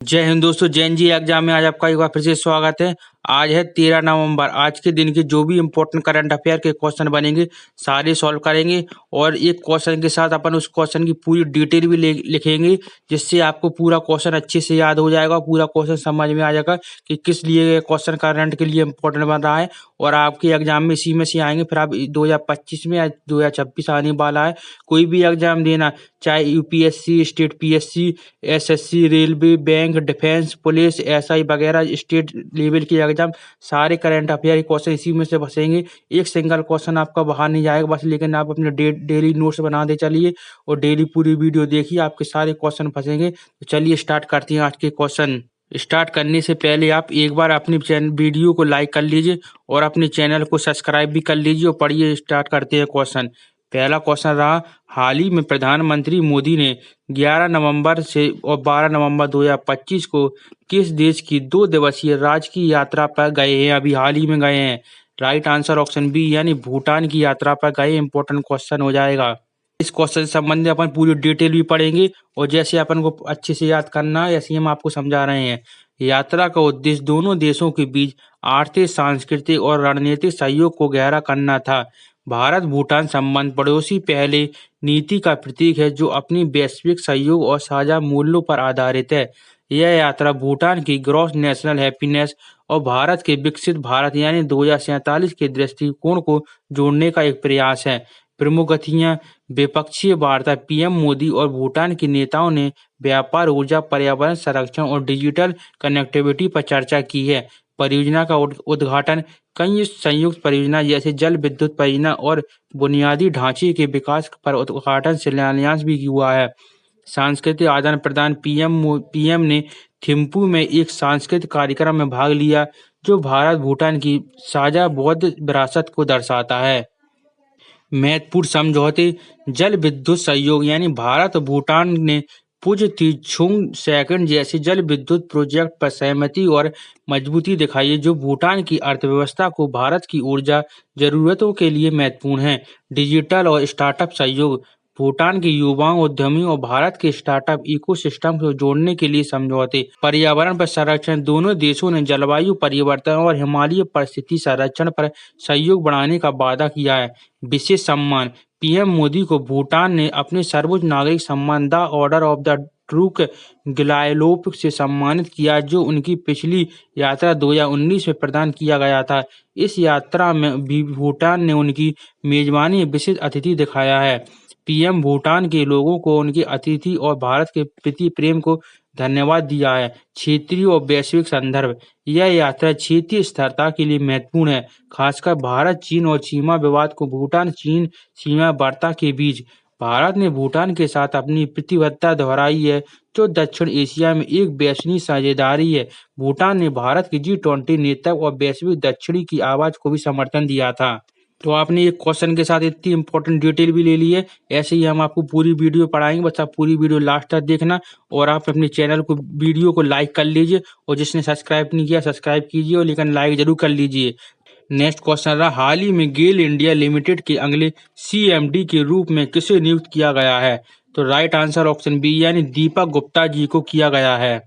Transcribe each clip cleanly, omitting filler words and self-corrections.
जय हिंद दोस्तों, जैन जी एग्जाम में आज आपका एक बार फिर से स्वागत है। आज है 13 नवंबर। आज के दिन के जो भी इम्पोर्टेंट करंट अफेयर के क्वेश्चन बनेंगे सारे सॉल्व करेंगे और एक क्वेश्चन के साथ अपन उस क्वेश्चन की पूरी डिटेल भी लिखेंगे, जिससे आपको पूरा क्वेश्चन अच्छे से याद हो जाएगा। पूरा क्वेश्चन समझ में आ जाएगा कि किस लिए क्वेश्चन करंट के लिए इम्पोर्टेंट बन रहा है और आपके एग्जाम में इसी में से आएंगे। फिर आप 2025 में या 2026 आने वाला है, कोई भी एग्जाम देना, चाहे UPSC, state PSC, SSC, railway, bank, defence, police, SI वगैरह स्टेट लेवल के एग्जाम, सारे करंट अफेयर के क्वेश्चन इसी में से बसेंगे। एक सिंगल क्वेश्चन आपका बाहर नहीं जाएगा बस, लेकिन आप अपने डेली नोट्स बनाते चलिए और डेली पूरी वीडियो देखिए, आपके सारे क्वेश्चन फंसेंगे। तो चलिए स्टार्ट करते हैं आज के क्वेश्चन। स्टार्ट करने से पहले आप एक बार अपनी वीडियो को लाइक कर लीजिए और अपने चैनल को सब्सक्राइब भी कर लीजिए और पढ़िए। स्टार्ट करते हैं क्वेश्चन। पहला क्वेश्चन रहा, हाल ही में प्रधानमंत्री मोदी ने 11 नवंबर से और 12 नवंबर 2025 को किस देश की 2 दिवसीय राजकीय यात्रा पर गए हैं? अभी हाल ही में गए हैं। राइट आंसर ऑप्शन बी यानी भूटान की यात्रा पर गए। इंपॉर्टेंट क्वेश्चन हो जाएगा। इस क्वेश्चन से संबंधित अपन पूरी डिटेल भी पढ़ेंगे और जैसे अपन को अच्छे से याद करना है ऐसे ही हम आपको समझा रहे हैं। यात्रा का उद्देश्य दोनों देशों के बीच आर्थिक, सांस्कृतिक और रणनीतिक सहयोग को गहरा करना था। भारत भूटान संबंध पड़ोसी पहले नीति का प्रतीक है, जो अपनी वैश्विक सहयोग और साझा मूल्यों पर आधारित है। यह यात्रा भूटान की ग्रॉस नेशनल हैप्पीनेस और भारत के विकसित भारत यानी 2047 के दृष्टिकोण को जोड़ने का एक प्रयास है। प्रमुख गतिविधियां, द्विपक्षीय वार्ता, पीएम मोदी और भूटान के नेताओं ने व्यापार, ऊर्जा, पर्यावरण संरक्षण और डिजिटल कनेक्टिविटी पर चर्चा की है। परियोजना का उद्घाटन, कई संयुक्त परियोजना जैसे जल विद्युत परियोजना और बुनियादी ढांचे के विकास पर उद्घाटन शिलान्यास भी हुआ है। सांस्कृतिक आदान प्रदान, पीएम ने थिम्पू में एक सांस्कृतिक कार्यक्रम में भाग लिया, जो भारत भूटान की साझा बौद्ध विरासत को दर्शाता है। महत्वपूर्ण समझौते, जल विद्युत सहयोग यानी भारत और भूटान ने पुज तीछुंग सेकंड जैसे जल विद्युत प्रोजेक्ट पर सहमति और मजबूती दिखाई है, जो भूटान की अर्थव्यवस्था को भारत की ऊर्जा जरूरतों के लिए महत्वपूर्ण है। डिजिटल और स्टार्टअप सहयोग, भूटान के युवाओं, उद्यमियों और भारत के स्टार्टअप इकोसिस्टम को जोड़ने के लिए समझौते। पर्यावरण पर संरक्षण, दोनों देशों ने जलवायु परिवर्तन और हिमालय परिस्थिति संरक्षण पर सहयोग बढ़ाने का वादा किया है। विशेष सम्मान, पीएम मोदी को भूटान ने अपने सर्वोच्च नागरिक सम्मान द ऑर्डर ऑफ द ट्रूक गिलायलोप से सम्मानित किया, जो उनकी पिछली यात्रा 2019 में प्रदान किया गया था। इस यात्रा में भी भूटान ने उनकी मेजबानी विशेष अतिथि दिखाया है। पीएम भूटान के लोगों को उनके अतिथि और भारत के प्रति प्रेम को धन्यवाद दिया है। क्षेत्रीय और वैश्विक संदर्भ, यह यात्रा क्षेत्रीय स्थिरता के लिए महत्वपूर्ण है, खासकर भारत चीन और सीमा विवाद को भूटान चीन सीमा वार्ता के बीच। भारत ने भूटान के साथ अपनी प्रतिबद्धता दोहराई है, जो दक्षिण एशिया में एक वैश्विक साझेदारी है। भूटान ने भारत के G20 नेतृत्व और वैश्विक दक्षिणी की आवाज को भी समर्थन दिया था। तो आपने एक क्वेश्चन के साथ इतनी इंपॉर्टेंट डिटेल भी ले ली है। ऐसे ही हम आपको पूरी वीडियो पढ़ाएंगे, बस आप पूरी वीडियो लास्ट तक देखना और आप अपने चैनल को वीडियो को लाइक कर लीजिए और जिसने सब्सक्राइब नहीं किया सब्सक्राइब कीजिए और लेकिन लाइक जरूर कर लीजिए। नेक्स्ट क्वेश्चन रहा, हाल ही में गेल इंडिया लिमिटेड के अगले सीएमडी के रूप में किसे नियुक्त किया गया है? तो राइट आंसर ऑप्शन बी यानी दीपक गुप्ता जी को किया गया है।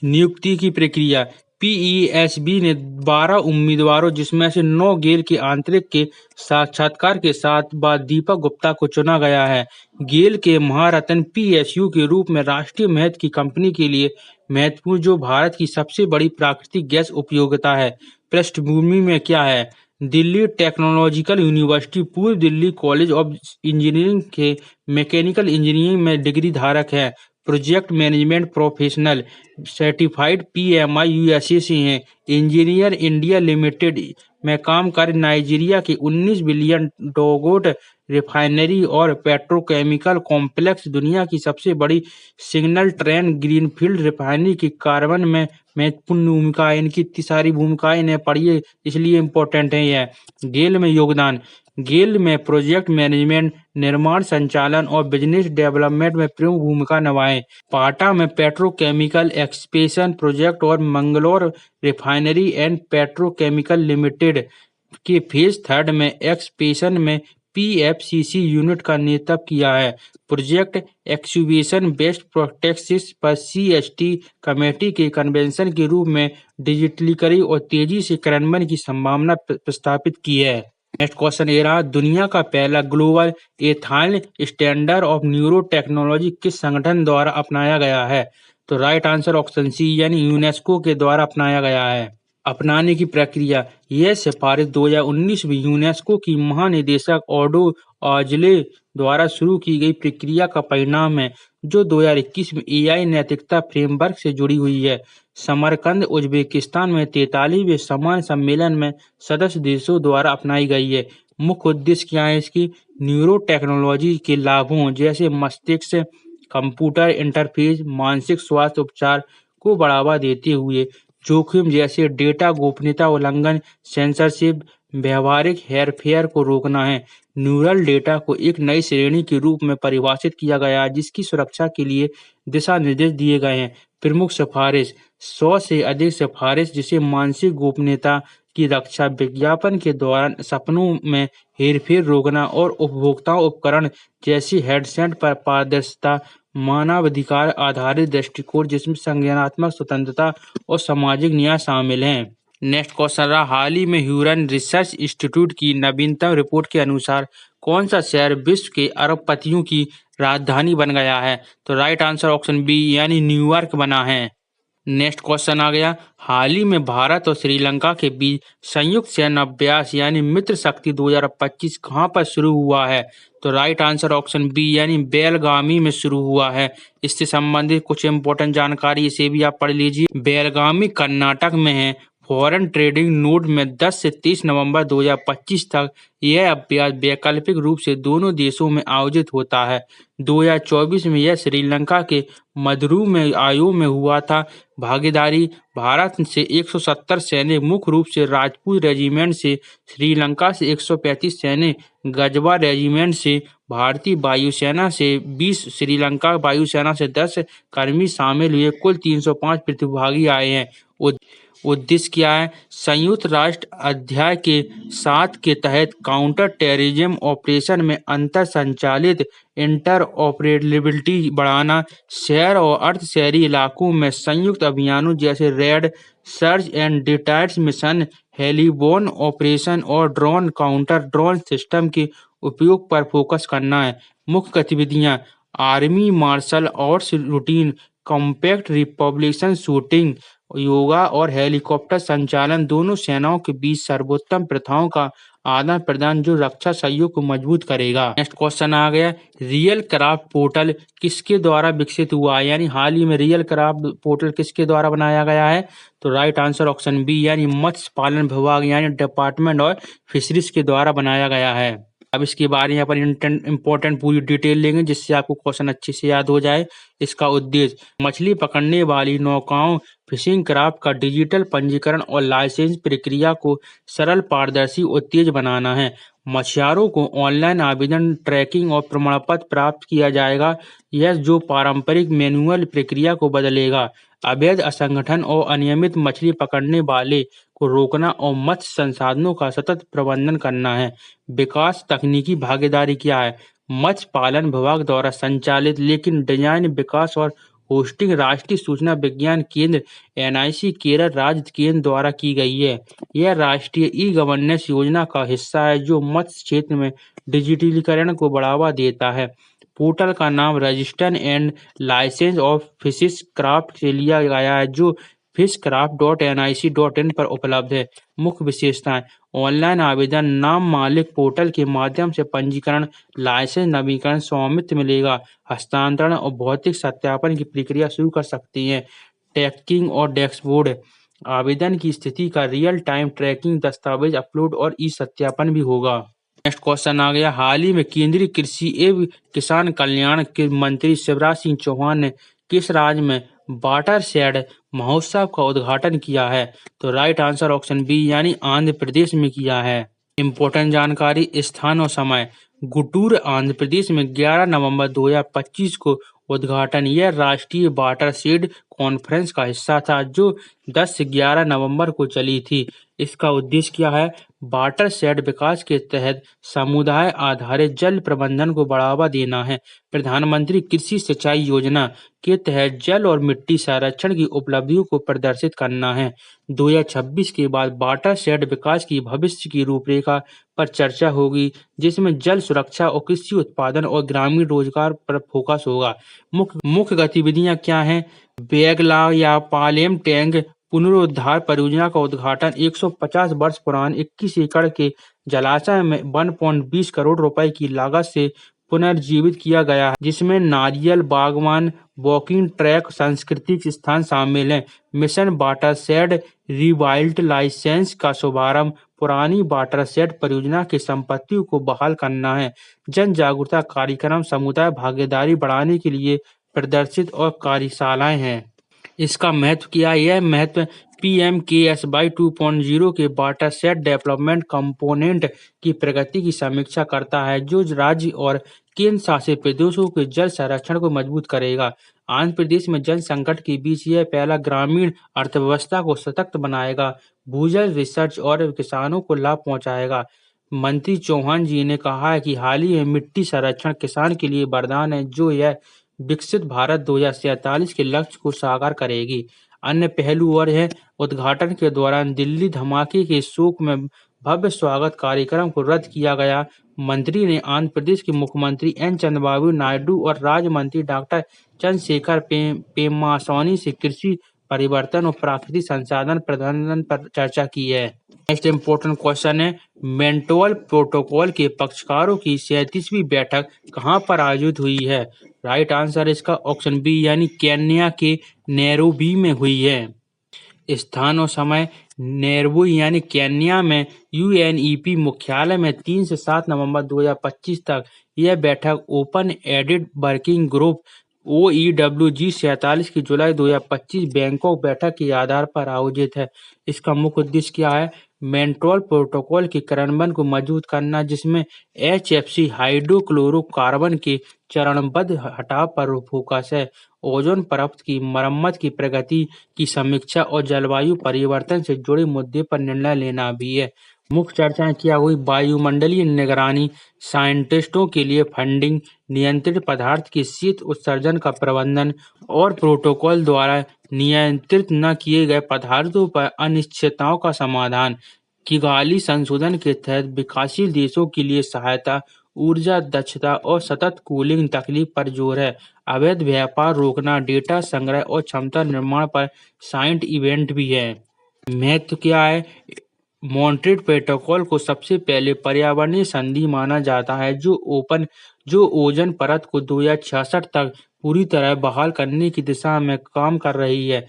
नियुक्ति की प्रक्रिया, पीईएसबी ने 12 उम्मीदवारों जिसमें से 9 गेल के आंतरिक के साक्षात्कार के साथ बाद दीपक गुप्ता को चुना गया है। गेल के महारत्न पीएसयू के रूप में राष्ट्रीय महत्व की कंपनी के लिए महत्वपूर्ण, जो भारत की सबसे बड़ी प्राकृतिक गैस उपयोगिता है। पृष्ठभूमि में क्या है? दिल्ली टेक्नोलॉजिकल यूनिवर्सिटी, पूर्व दिल्ली कॉलेज ऑफ इंजीनियरिंग के मैकेनिकल इंजीनियरिंग में डिग्री धारक है। Project management professional, certified PMI USA से हैं। इंजीनियर इंडिया लिमिटेड में काम कर नाइजीरिया के 19 बिलियन डोगोट रिफाइनरी और पेट्रोकेमिकल कॉम्प्लेक्स, दुनिया की सबसे बड़ी सिग्नल ट्रेन ग्रीनफील्ड रिफाइनरी की कार्बन में महत्वपूर्ण भूमिका है। इनकी इतनी सारी भूमिकाएं इन्हें पढ़िए, इसलिए इम्पोर्टेंट है यह। गेल में योगदान, गेल में प्रोजेक्ट मैनेजमेंट, निर्माण संचालन और बिजनेस डेवलपमेंट में प्रमुख भूमिका निभाएं। पाटा में पेट्रोकेमिकल एक्सपेंशन प्रोजेक्ट और Mangalore refinery and petrochemical limited के फेज 3 में एक्सपेंशन में PFCC यूनिट का नेतृत्व किया है। प्रोजेक्ट एक्सक्यूबेशन बेस्ट प्रैक्टिसेस पर CST कमेटी के कन्वेंशन के रूप में डिजिटलीकरण और तेजी से कार्यान्वयन की संभावना प्रस्तावित की है। नेक्स्ट क्वेश्चन ये रहा, दुनिया का पहला global ethyl standard of neuro technology किस संगठन द्वारा अपनाया गया है? तो राइट आंसर ऑप्शन सी यानी यूनेस्को के द्वारा अपनाया गया है। अपनाने की प्रक्रिया, यह सिफारिश 2019 में यूनेस्को की महानिदेशक ऑडो आजले द्वारा शुरू की गई प्रक्रिया का परिणाम है, जो 2021 में AI नैतिकता फ्रेमवर्क से जुड़ी हुई है। समरकंद उज्बेकिस्तान में 43वें समान सम्मेलन में सदस्य देशों द्वारा अपनाई गई है। मुख्य उद्देश्य क्या है इसकी? न्यूरो टेक्नोलॉजी के लाभों जैसे मस्तिष्क कंप्यूटर इंटरफेस, मानसिक स्वास्थ्य उपचार को बढ़ावा देते हुए जोखिम जैसे डेटा गोपनीयता उल्लंघन, सेंसरशिप, व्यावहारिक हेरफेर को रोकना है। न्यूरल डेटा को एक नई श्रेणी के रूप में परिभाषित किया गया है, जिसकी सुरक्षा के लिए दिशा निर्देश दिए गए हैं। प्रमुख सिफारिश, 100 से अधिक सिफारिश जिसे मानसिक गोपनीयता की रक्षा, विज्ञापन के दौरान सपनों में हेरफेर रोकना और उपभोक्ता उपकरण जैसी हेडसेट पर पारदर्शिता, मानवाधिकार आधारित दृष्टिकोण जिसमें संज्ञानात्मक स्वतंत्रता और सामाजिक न्याय शामिल हैं। नेक्स्ट क्वेश्चन रहा, हाल ही में ह्यूरन रिसर्च इंस्टीट्यूट की नवीनतम रिपोर्ट के अनुसार कौन सा शहर विश्व के अरबपतियों की राजधानी बन गया है? तो राइट आंसर ऑप्शन बी यानी न्यूयॉर्क बना है। नेक्स्ट क्वेश्चन आ गया, हाल ही में भारत और श्रीलंका के बीच संयुक्त सैन्य अभ्यास यानी मित्र शक्ति 2025 कहां पर शुरू हुआ है? तो राइट आंसर ऑप्शन बी यानी बेलगामी में शुरू हुआ है। इससे संबंधित कुछ इंपॉर्टेंट जानकारी इसे भी आप पढ़ लीजिए। बेलगामी कर्नाटक में है। फॉरेन ट्रेडिंग नोड में 10 से 30 नवंबर 2025 तक यह अभ्यास वैकल्पिक रूप से दोनों देशों में आयोजित होता है। 2024 में यह श्रीलंका के मदुरै में आयो में हुआ था। भागीदारी, भारत से 170 सैनिक मुख्य रूप से राजपूत रेजिमेंट से, श्रीलंका से 135 सैनिक गजवा रेजिमेंट से, भारतीय वायुसेना से 20, श्रीलंका वायुसेना से 10 कर्मी शामिल हुए। कुल 305 प्रतिभागी आए हैं। उद्देश्य क्या है? संयुक्त राष्ट्र अध्याय के 7 के तहत काउंटर टेररिज्म ऑपरेशन में अंतर संचालित इंटरऑपरेबिलिटी बढ़ाना, शहर और अर्ध शहरी इलाकों में संयुक्त अभियानों जैसे raid, search and detect mission, heliborne operation और ड्रोन काउंटर ड्रोन सिस्टम के उपयोग पर फोकस करना है। मुख्य गतिविधियां, army martial arts routine, compact republican shooting, yoga और हेलीकॉप्टर संचालन, दोनों सेनाओं के बीच सर्वोत्तम प्रथाओं का आदान प्रदान जो रक्षा सहयोग को मजबूत करेगा। नेक्स्ट क्वेश्चन आ गया, रियल क्राफ्ट पोर्टल किसके द्वारा विकसित हुआ है? यानी हाल ही में रियल क्राफ्ट पोर्टल किसके द्वारा बनाया गया है? तो राइट आंसर ऑप्शन बी यानी मत्स्य पालन विभाग यानी डिपार्टमेंट ऑफ फिशरीज के द्वारा बनाया गया है। अब इसके बारे में अपन इंपॉर्टेंट पूरी डिटेल लेंगे जिससे आपको क्वेश्चन अच्छे से याद हो जाए। इसका उद्देश्य मछली पकड़ने वाली नौकाओं फिशिंग क्राफ्ट का डिजिटल पंजीकरण और लाइसेंस प्रक्रिया को सरल, पारदर्शी और तेज बनाना है। मछुआरों को ऑनलाइन आवेदन, ट्रैकिंग और प्रमाण पत्र प्राप्त किया जाएगा, यह जो पारंपरिक मैनुअल प्रक्रिया को बदलेगा। अवैध असंगठन और अनियमित मछली पकड़ने वाले को रोकना और मत्स्य संसाधनों का सतत प्रबंधन करना है। विकास तकनीकी भागीदारी क्या है? मत्स्य पालन विभाग द्वारा संचालित लेकिन डिजाइन, विकास और होस्टिंग राष्ट्रीय सूचना विज्ञान केंद्र NIC केरल राज्य केंद्र द्वारा की गई है। यह राष्ट्रीय ई-गवर्नेंस योजना का हिस्सा है जो मत्स्य क्षेत्र में डिजिटलीकरण को बढ़ावा देता है। पोर्टल का नाम register and licence of fishing craft से लिया गया है जो fishcraft.nic.in पर उपलब्ध है। मुख्य विशेषताएं, ऑनलाइन आवेदन, नाम मालिक पोर्टल के माध्यम से पंजीकरण, लाइसेंस नवीनीकरण, स्वामित्व मिलेगा, हस्तांतरण और भौतिक सत्यापन की प्रक्रिया शुरू कर सकती हैं। ट्रैकिंग और डैशबोर्ड, आवेदन की स्थिति का रियल टाइम ट्रैकिंग, दस्तावेज अपलोड और ई सत्यापन भी होगा। नेक्स्ट क्वेश्चन आ गया, हाल ही में केंद्रीय कृषि एवं किसान कल्याण के मंत्री शिवराज सिंह चौहान ने किस राज्य में वाटरशेड महोत्सव का उद्घाटन किया है? तो राइट आंसर ऑप्शन बी यानी आंध्र प्रदेश में किया है। इंपॉर्टेंट जानकारी, स्थान और समय, गुंटूर आंध्र प्रदेश में 11 नवंबर 2025 को उद्घाटन। यह राष्ट्रीय वाटरशेड कॉन्फ्रेंस का हिस्सा था जो 10 से 11 नवंबर को चली थी। इसका उद्देश्य क्या है? वाटरशेड विकास के तहत समुदाय आधारित जल प्रबंधन को बढ़ावा देना है। प्रधानमंत्री कृषि सिंचाई योजना के तहत जल और मिट्टी संरक्षण की उपलब्धियों को प्रदर्शित करना है। 2026 के बाद वाटरशेड विकास की भविष्य की रूपरेखा पर चर्चा होगी, जिसमें जल सुरक्षा और कृषि उत्पादन और ग्रामीण रोजगार पर फोकस होगा। मुख्य गतिविधियां क्या हैं? बेगला या पालेम टैंक पुनरुद्धार परियोजना का उद्घाटन 150 वर्ष पुराने 21 एकड़ के जलाशय में 1.20 करोड़ रुपए की लागत से पुनर्जीवित किया गया है, जिसमें नारियल बागवान, वॉकिंग ट्रैक, सांस्कृतिक स्थान शामिल हैं। मिशन वाटरशेड रिवाइटलाइजेशन का शुभारंभ पुरानी वाटरशेड परियोजना की संपत्तियों को बहाल करना है। जन जागरूकता कार्यक्रम समुदाय भागीदारी बढ़ाने के लिए प्रदर्शित और कार्यशालाएं हैं। इसका महत्व क्या है? यह महत्व PMKSY 2.0 के वाटरशेड डेवलपमेंट कंपोनेंट की प्रगति की समीक्षा करता है, जो राज्य और केंद्र शासित प्रदेशों के जल संरक्षण को मजबूत करेगा। आंध्र प्रदेश में जल संकट के बीच यह पहला ग्रामीण अर्थव्यवस्था को सशक्त बनाएगा, भूजल रिसर्च और किसानों को लाभ पहुंचाएगा। मंत्री चौहान जी ने कहा है कि हाल ही में मिट्टी संरक्षण किसान के लिए वरदान है, जो यह विकसित भारत 2047 के लक्ष्य को साकार करेगी। अन्य पहलू और है, उद्घाटन के दौरान दिल्ली धमाके के शोक में भव्य स्वागत कार्यक्रम को रद्द किया गया। मंत्री ने आंध्र प्रदेश के मुख्यमंत्री एन चंद्रबाबू नायडू और राज्य मंत्री डॉक्टर चंद्रशेखर पेम्मास्वामी से कृषि परिवर्तन और प्राकृतिक संसाधन प्रबंधन पर चर्चा की है। नेक्स्ट इम्पोर्टेंट क्वेश्चन है, मॉन्ट्रियल प्रोटोकॉल के पक्षकारों की 37वीं बैठक कहाँ पर आयोजित हुई है? राइट आंसर इसका ऑप्शन बी यानी केन्या के नैरोबी में हुई है। स्थान और समय, नैरोबी यानी केन्या में UNEP मुख्यालय में 3 से 7 नवंबर 2025 तक। यह बैठक open ended working group OEWG 47 की जुलाई 2025 बैंकॉक बैठक के आधार पर आयोजित है। इसका मुख्य उद्देश्य क्या है? मॉन्ट्रियल प्रोटोकॉल के कार्यान्वयन को मजबूत करना, जिसमें HFC हाइड्रोक्लोरोकार्बन के चरणबद्ध हटाव पर फोकस है। ओजोन परत की मरम्मत की प्रगति की समीक्षा और जलवायु परिवर्तन से जुड़े मुद्दे पर निर्णय लेना भी है। मुख्य चर्चाएं क्या हुई? वायुमंडलीय निगरानी, साइंटिस्टों के लिए फंडिंग, नियंत्रित पदार्थ के शीत उत्सर्जन का प्रबंधन और प्रोटोकॉल द्वारा नियंत्रित न किए गए पदार्थों पर अनिश्चितताओं का समाधान। किगाली संशोधन के तहत विकासशील देशों के लिए सहायता, ऊर्जा दक्षता और सतत कूलिंग तकनीक पर जोर है। अवैध व्यापार रोकना, डेटा संग्रह और क्षमता निर्माण पर साइंट इवेंट भी है। महत्व क्या है? मॉन्ट्रियल प्रोटोकॉल को सबसे पहले पर्यावरणीय संधि माना जाता है, जो ओजोन परत को 2066 तक पूरी तरह बहाल करने की दिशा में काम कर रही है।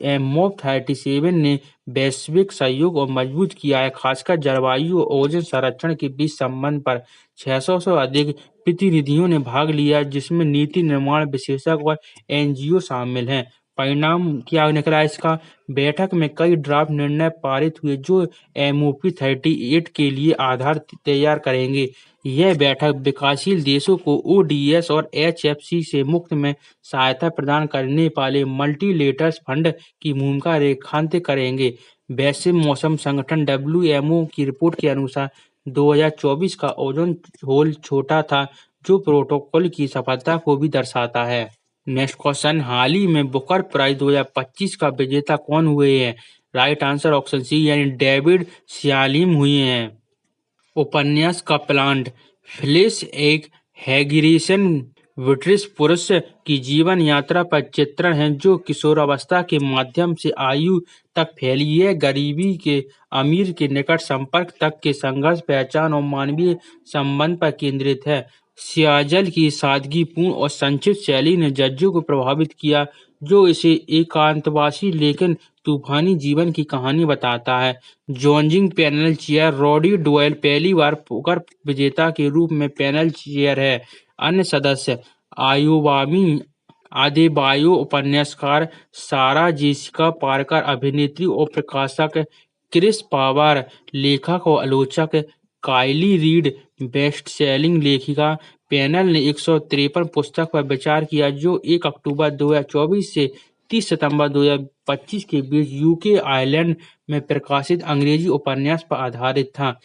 MOP 37 ने वैश्विक सहयोग और मजबूत किया है, खासकर जलवायु और ओजोन संरक्षण के बीच संबंध पर। 600 से अधिक प्रतिनिधियों ने भाग लिया, जिसमें नीति निर्माण विशेषज्ञ और NGO शामिल हैं। परिणाम क्या निकला इसका? बैठक में कई ड्राफ्ट निर्णय पारित हुए, जो MOP 38 के लिए आधार तैयार करेंगे। यह बैठक विकासशील देशों को ODS और HFC से मुक्त में सहायता प्रदान करने वाले मल्टीलेटरल फंड की भूमिका रेखांकित करेंगे। वैश्विक मौसम संगठन WMO की रिपोर्ट के अनुसार 2024 का ओजोन होल छोटा था, जो प्रोटोकॉल की सफलता को भी दर्शाता है। नेक्स्ट क्वेश्चन, हाल ही में बुकर प्राइज 2025 का विजेता कौन हुए हैं? राइट आंसर ऑप्शन सी यानी डेविड सियालिम हुए हैं। उपन्यास का प्लांट फिलिस एक हैगिरिसन ब्रिटिश पुरुष की जीवन यात्रा पर चित्रण है, जो किशोरावस्था के माध्यम से आयु तक फैली है। गरीबी के अमीर के निकट संपर्क तक के संघर्ष, पहचान और मानवीय संबंध पर केंद्रित है। सियाजल की सादगीपूर्ण और संक्षिप्त शैली ने जज्जों को प्रभावित किया, जो इसे एकांतवासी लेकिन तूफानी जीवन की कहानी बताता है। जॉन्जिंग पैनल चेयर, रॉडी डोयल पहली बार पुकर विजेता के रूप में पैनल चेयर है। अन्य सदस्य आयोवामी आदेबायो, उपन्यासकार सारा जेसिका पार्कर, अभिनेत्री और प्रकाशक क्रिस पावर, लेखक और आलोचक काइली रीड, बेस्ट सेलिंग लेखिका। पैनल ने 153 पुस्तक पर विचार किया, जो 1 अक्टूबर 2024 से 30 सितंबर 2025 के बीच यूके आयरलैंड में प्रकाशित अंग्रेजी उपन्यास पर आधारित था।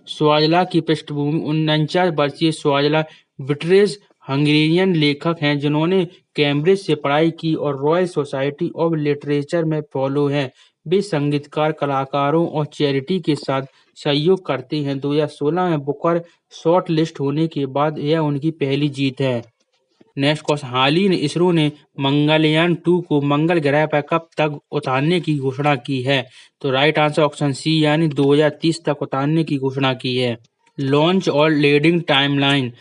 स्वाजला की पृष्ठभूमि 49 वर्षीय स्वाजला विट्रेस हंगेरियन लेखक हैं जिन्होंने कैम्ब्रिज से पढ़ाई की और रॉयल सोसाइटी ऑफ लिटरेचर में फेलो हैं। वे संगीतकार, कलाकारों और चैरिटी के साथ सहयोग करते हैं। 2016 में बुकर शॉर्ट लिस्ट होने के बाद यह उनकी पहली जीत है। नेक्स्ट क्वेश्चन, हाल ही में इसरो ने मंगलयान 2 को मंगल ग्रह पर कब तक उतारने की घोषणा की है? तो राइट आंसर ऑप्शन सी यानी 2030 तक उतारने की घोषणा की है। लॉन्च और लैंडिंग टाइमलाइन,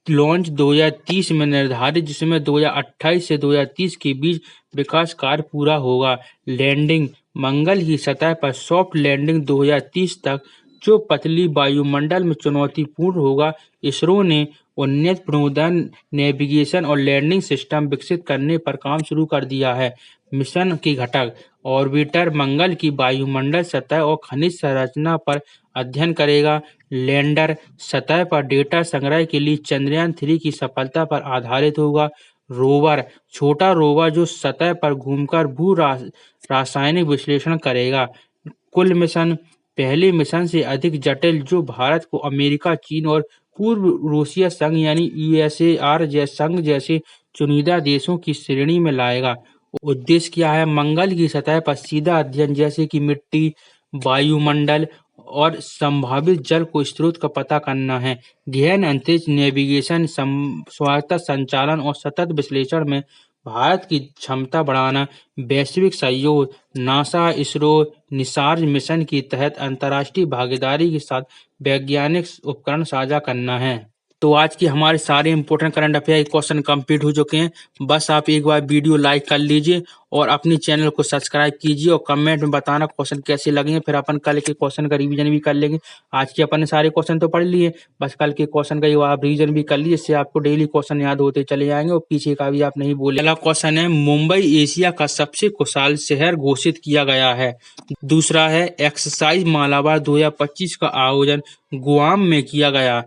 लॉन्च 2030 में निर्धारित, जिसमें 2028 से 2030 के बीच विकास कार्य पूरा होगा। लैंडिंग, मंगल की सतह पर सॉफ्ट लैंडिंग 2030 तक, जो पतली वायुमंडल में चुनौतीपूर्ण होगा। इसरो ने उन्नत प्रणोदन, नेविगेशन और लैंडिंग सिस्टम विकसित करने पर काम शुरू कर दिया है। मिशन के घटक, ऑर्बिटर मंगल की वायुमंडल, सतह और खनिज संरचना पर अध्ययन करेगा। लैंडर, सतह पर डेटा संग्रह के लिए चंद्रयान 3 की सफलता पर आधारित होगा। रोवर, छोटा रोवर जो सतह पर घूमकर भू रासायनिक विश्लेषण करेगा। कुल मिशन, पहले मिशन से अधिक जटिल, जो भारत को अमेरिका, चीन और पूर्व रूसिया संघ यानी यूएसएआर संघ जैसे चुनिंदा देशों की श्रेणी में लाएगा। उद्देश्य क्या है? मंगल की सतह पर सीधा अध्ययन, जैसे कि मिट्टी, वायुमंडल और संभावित जल को स्रोत का पता करना है। गहन अंतरिक्ष नेविगेशन, स्वायत्त संचालन और सतत विश्लेषण में भारत की क्षमता बढ़ाना। वैश्विक सहयोग, नासा, इसरो, निसार मिशन के तहत अंतर्राष्ट्रीय भागीदारी के साथ वैज्ञानिक उपकरण साझा करना है। तो आज की हमारे सारे important current affair question complete हो चुके हैं। बस आप एक बार वीडियो लाइक कर लीजिए और अपने चैनल को सब्सक्राइब कीजिए और कमेंट में बताना क्वेश्चन कैसे लगे हैं। फिर अपन कल के क्वेश्चन का रिवीजन भी कर लेंगे। आज के अपन ने सारे क्वेश्चन तो पढ़ लिए, बस कल के क्वेश्चन का आप रिवीजन भी कर लीजिए, इससे आपको डेली क्वेश्चन याद होते चले जाएंगे और पीछे का भी आप नहीं बोले। पहला क्वेश्चन है, मुंबई एशिया का सबसे खुशहाल शहर घोषित किया गया है। दूसरा है, एक्सरसाइज मालाबार 2025 का आयोजन गुआम में किया गया।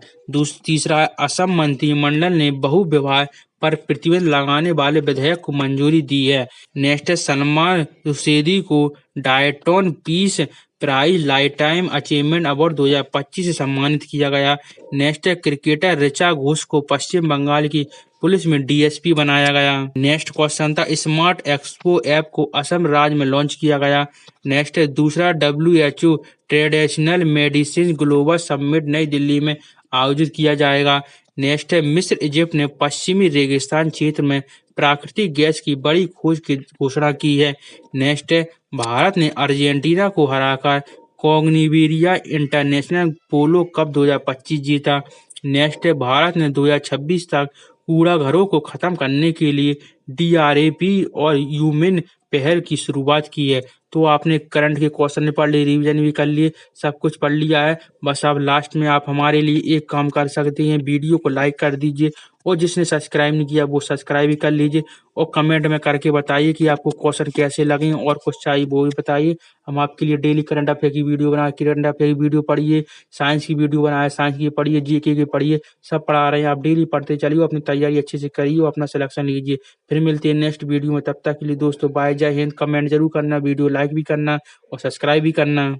तीसरा, असम मंत्रिमंडल ने बहुविवाह पर प्रतिबंध लगाने वाले विधेयक को मंजूरी दी है। नेक्स्ट है, सलमान रुश्दी को Dayton peace prize lifetime achievement award 2025 से सम्मानित किया गया। नेक्स्ट है, क्रिकेटर ऋचा घोष को पश्चिम बंगाल की पुलिस में डीएसपी बनाया गया। नेक्स्ट क्वेश्चन था, स्मार्ट एक्सपो ऐप को असम राज्य में लॉन्च किया गया। नेक्स्ट है, दूसरा WHO traditional medicine global summit नई दिल्ली में आयोजित किया जाएगा। नेक्स्ट है, मिस्र इजिप्ट ने पश्चिमी रेगिस्तान क्षेत्र में प्राकृतिक गैस की बड़ी खोज की घोषणा की है। नेक्स्ट है, भारत ने अर्जेंटीना को हराकर कॉन्गोविरिया इंटरनेशनल पोलो कप 2025 जीता। नेक्स्ट है, भारत ने 2026 तक कूड़ा घरों को खत्म करने के लिए DRAP और यूमिन पहल की शुरुआत की है। तो आपने करंट के क्वेश्चन पढ़ लिए, रिवीजन भी कर लिए, सब कुछ पढ़ लिया है। बस अब लास्ट में आप हमारे लिए एक काम कर सकते हैं, वीडियो को लाइक कर दीजिए और जिसने सब्सक्राइब नहीं किया वो सब्सक्राइब भी कर लीजिए और कमेंट में करके बताइए कि आपको क्वेश्चन कैसे लगे और कुछ चाहिए वो भी बताइए। हम आपके लिए डेली करंट अफेयर की वीडियो बनाए, करंट अफेयर की वीडियो पढ़िए, साइंस की वीडियो बनाए, साइंस की पढ़िए, GK की पढ़िए, सब पढ़ा रहे हैं। आप डेली पढ़ते चलिए, अपनी तैयारी अच्छे से करिए और अपना सिलेक्शन लीजिए। फिर मिलते हैं नेक्स्ट वीडियो में, तब तक के लिए दोस्तों बाय, जय हिंद। कमेंट जरूर करना, वीडियो लाइक भी करना और सब्सक्राइब भी करना।